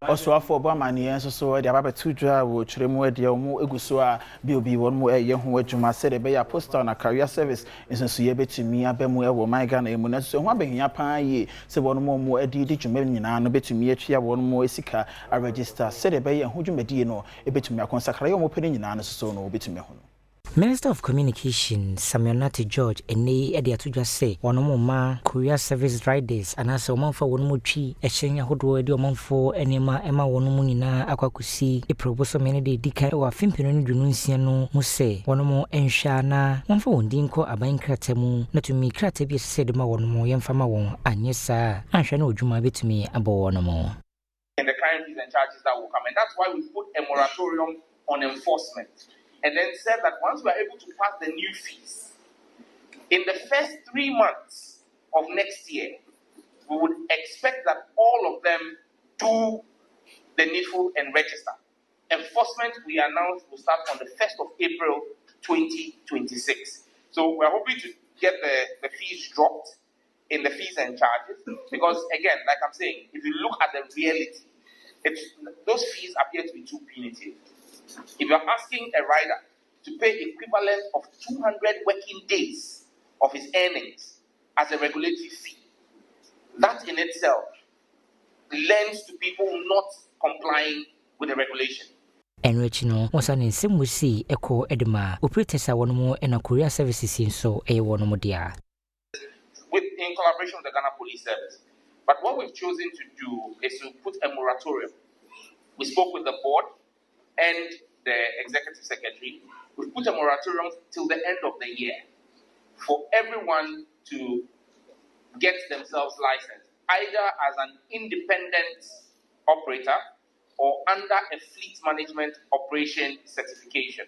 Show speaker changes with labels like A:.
A: Also for Bamani so the about two drive which remove the Omo Egusua BOB one more year who to said a bay post on a career service is a suebe to me a bemu or my gun a munet so one being a pie say one more edit to me no bet to me a chia one more sika a register said a bay and who you medino a bit to me a consacrayo opening in so no bit to me.
B: Minister of Communication Samuel Nati George ene e de just say one more courier service riders and as a month for one more tree a shenya hodo e de for enema ema one mu nyina akwakusi e proposal many de dika wa fimpino no dunu nsia no mu say one more ensha na one for one dinko aban kratemu na tumi krate bi se de ma one more yemfa ma won anyesa anhwe na odwuma betumi abo one more.
C: And the current fees and charges that will come, and that's why we put a moratorium on enforcement. And then said that once we are able to pass the new fees, in the first 3 months of next year, we would expect that all of them do the needful and register. Enforcement, we announced, will start on the 1st of April 2026. So we're hoping to get the fees dropped in the fees and charges, because again, like I'm saying, if you look at the reality, those fees appear to be too punitive. If you're asking a rider to pay equivalent of 200 working days of his earnings as a regulatory fee, that in itself lends to people not complying with the regulation.
B: Enrichino was an insimusi echo edema operators are one more and a courier services in so a one more dear.
C: In collaboration with the Ghana Police Service. But what we've chosen to do is to put a moratorium. We spoke with the board and the executive secretary. We've put a moratorium till the end of the year for everyone to get themselves licensed, either as an independent operator or under a fleet management operation certification.